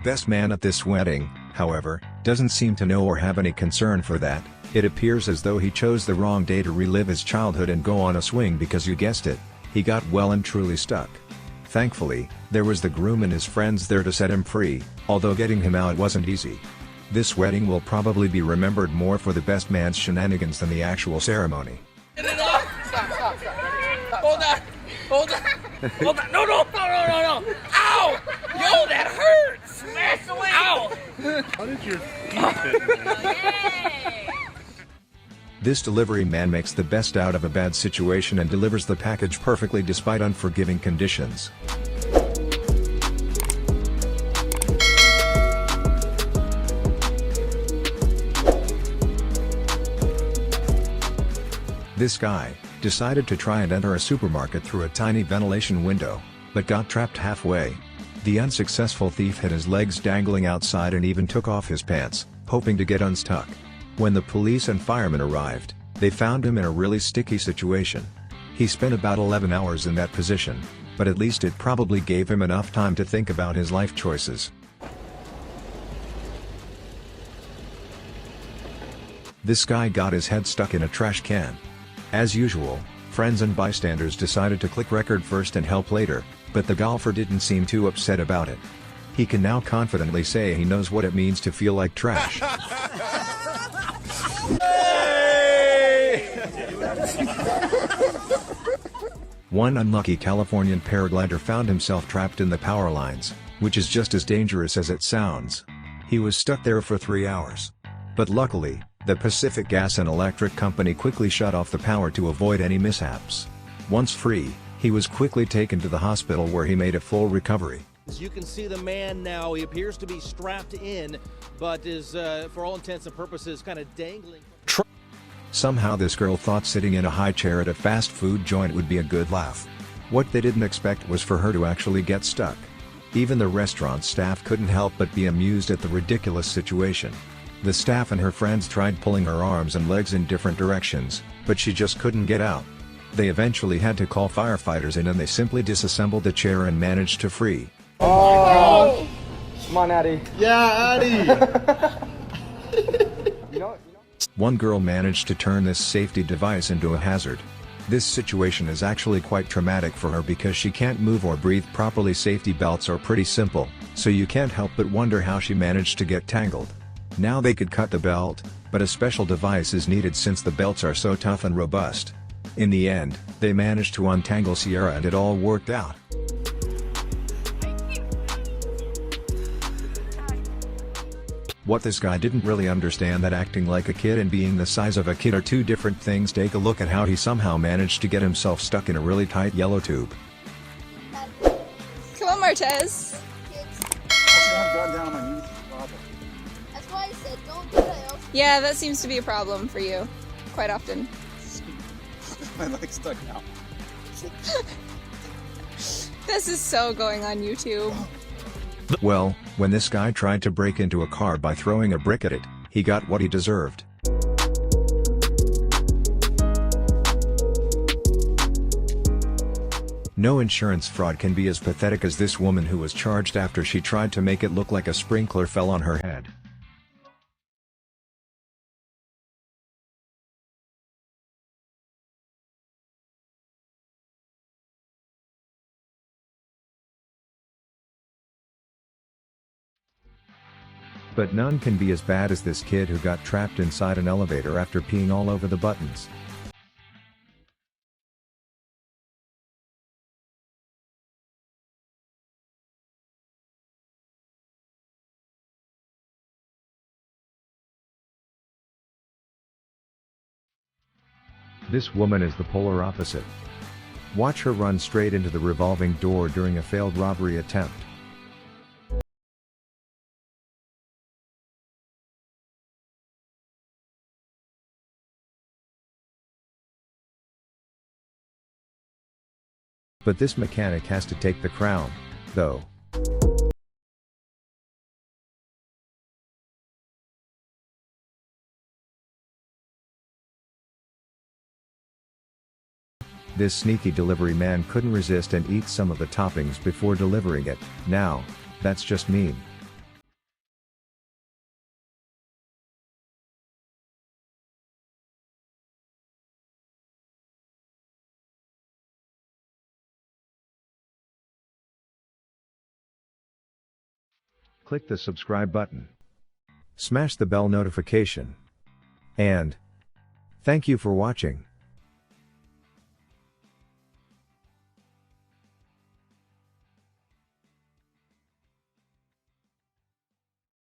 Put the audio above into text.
Best man at this wedding, however, doesn't seem to know or have any concern for that. It appears as though he chose the wrong day to relive his childhood and go on a swing because you guessed it, he got well and truly stuck. Thankfully, there was the groom and his friends there to set him free, although getting him out wasn't easy. This wedding will probably be remembered more for the best man's shenanigans than the actual ceremony. Stop. Hold on. Hold on. No. Ow! Yo, that hurts! Smash away! Ow! How did your feet fit in there? This delivery man makes the best out of a bad situation and delivers the package perfectly despite unforgiving conditions. This guy decided to try and enter a supermarket through a tiny ventilation window, but got trapped halfway. The unsuccessful thief had his legs dangling outside and even took off his pants, hoping to get unstuck. When the police and firemen arrived, they found him in a really sticky situation. He spent about 11 hours in that position, but at least it probably gave him enough time to think about his life choices. This guy got his head stuck in a trash can. As usual, friends and bystanders decided to click record first and help later, but the golfer didn't seem too upset about it. He can now confidently say he knows what it means to feel like trash. One unlucky Californian paraglider found himself trapped in the power lines, which is just as dangerous as it sounds. He was stuck there for 3 hours. But luckily, the Pacific Gas and Electric Company quickly shut off the power to avoid any mishaps. Once free, he was quickly taken to the hospital where he made a full recovery. As you can see the man now, he appears to be strapped in, but is, for all intents and purposes, kind of dangling. Somehow this girl thought sitting in a high chair at a fast food joint would be a good laugh. What they didn't expect was for her to actually get stuck. Even the restaurant staff couldn't help but be amused at the ridiculous situation. The staff and her friends tried pulling her arms and legs in different directions, but she just couldn't get out. They eventually had to call firefighters in and they simply disassembled the chair and managed to free. Oh! Come on, Addie. Yeah, Addie! One girl managed to turn this safety device into a hazard. This situation is actually quite traumatic for her because she can't move or breathe properly. Safety belts are pretty simple, so you can't help but wonder how she managed to get tangled. Now they could cut the belt, but a special device is needed since the belts are so tough and robust. In the end, they managed to untangle Sierra and it all worked out. What this guy didn't really understand that acting like a kid and being the size of a kid are two different things. Take a look at how he somehow managed to get himself stuck in a really tight yellow tube. Come on, Martez. That's why I said don't do that. Yeah, that seems to be a problem for you quite often. My leg's stuck now. This is so going on YouTube. Well, when this guy tried to break into a car by throwing a brick at it, he got what he deserved. No insurance fraud can be as pathetic as this woman who was charged after she tried to make it look like a sprinkler fell on her head. But none can be as bad as this kid who got trapped inside an elevator after peeing all over the buttons. This woman is the polar opposite. Watch her run straight into the revolving door during a failed robbery attempt. But this mechanic has to take the crown, though. This sneaky delivery man couldn't resist and eat some of the toppings before delivering it. Now, that's just mean. Click the subscribe button. Smash the bell notification. And thank you for watching.